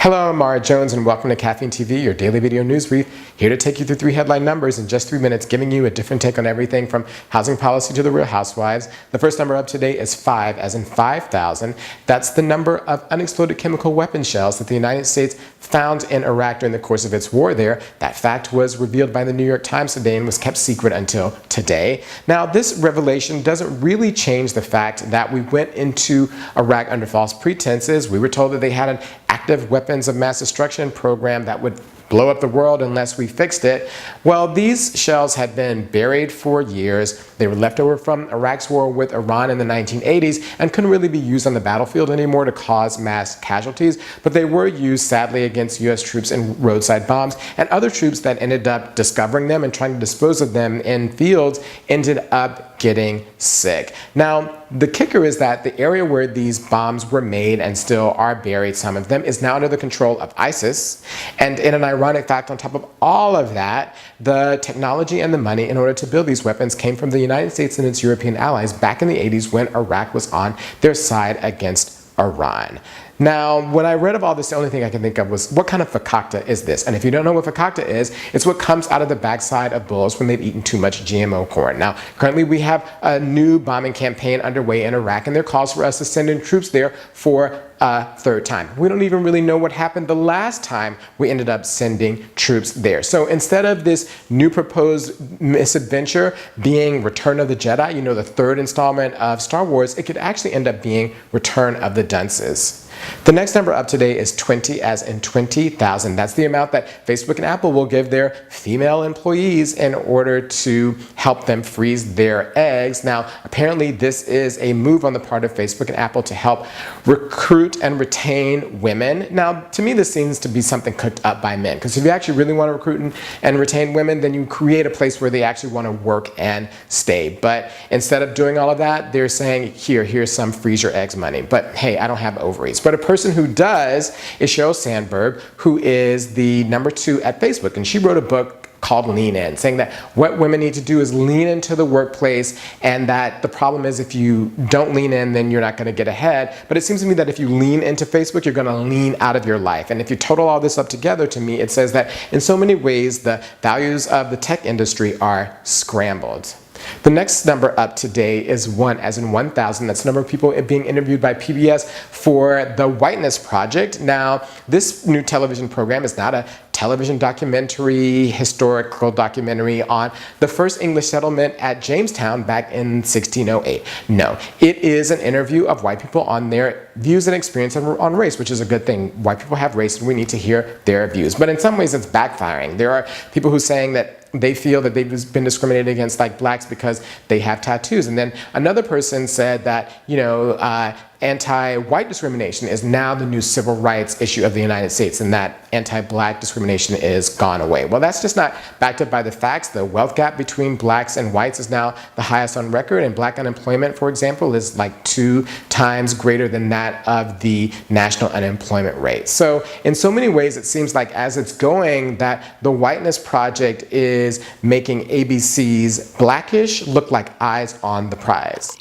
Hello, I'm Mara Jones and welcome to Caffeine TV, your daily video news brief. Here to take you through 3 headline numbers in just 3 minutes, giving you a different take on everything from housing policy to the Real Housewives. The first number up today is 5, as in 5,000. That's the number of unexploded chemical weapon shells that the United States found in Iraq during the course of its war there. That fact was revealed by the New York Times today and was kept secret until today. Now, this revelation doesn't really change the fact that we went into Iraq under false pretenses. We were told that they had an active weapons of mass destruction program that would blow up the world unless we fixed it. Well, these shells had been buried for years. They were left over from Iraq's war with Iran in the 1980s and couldn't really be used on the battlefield anymore to cause mass casualties, but they were used sadly against US troops in roadside bombs, and other troops that ended up discovering them and trying to dispose of them in fields ended up getting sick. Now, the kicker is that the area where these bombs were made and still are buried, some of them, is now under the control of ISIS. And in an ironic fact, on top of all of that, the technology and the money in order to build these weapons came from the United States and its European allies back in the 80s when Iraq was on their side against Iran. Now, when I read of all this, the only thing I can think of was, what kind of fakakta is this? And if you don't know what fakakta is, it's what comes out of the backside of bulls when they've eaten too much GMO corn. Now, currently we have a new bombing campaign underway in Iraq, and there are calls for us to send in troops there for a third time. We don't even really know what happened the last time we ended up sending troops there. So instead of this new proposed misadventure being Return of the Jedi, you know, the third installment of Star Wars, it could actually end up being Return of the Dunces. The next number up today is 20, as in 20,000. That's the amount that Facebook and Apple will give their female employees in order to help them freeze their eggs. Now, apparently this is a move on the part of Facebook and Apple to help recruit and retain women. Now, to me, this seems to be something cooked up by men, because if you actually really want to recruit and retain women, then you create a place where they actually want to work and stay. But instead of doing all of that, they're saying, here's some freeze your eggs money. But hey, I don't have ovaries. But a person who does is Sheryl Sandberg, who is the #2 at Facebook. And she wrote a book called Lean In, saying that what women need to do is lean into the workplace, and that the problem is if you don't lean in, then you're not going to get ahead. But it seems to me that if you lean into Facebook, you're going to lean out of your life. And if you total all this up together, to me, it says that in so many ways, the values of the tech industry are scrambled. The next number up today is 1, as in 1,000. That's the number of people being interviewed by PBS for the Whiteness Project. Now, this new television program is not a television documentary, historical documentary on the first English settlement at Jamestown back in 1608. No, it is an interview of white people on their views and experience on race, which is a good thing. White people have race and we need to hear their views. But in some ways it's backfiring. There are people who are saying that they feel that they've been discriminated against, like blacks, because they have tattoos. And then another person said that, anti-white discrimination is now the new civil rights issue of the United States, and that anti-black discrimination is gone away. Well, that's just not backed up by the facts. The wealth gap between blacks and whites is now the highest on record, and black unemployment, for example, is like 2 times greater than that of the national unemployment rate. So in so many ways, it seems like as it's going, that the Whiteness Project is making ABC's Blackish look like eyes on the prize.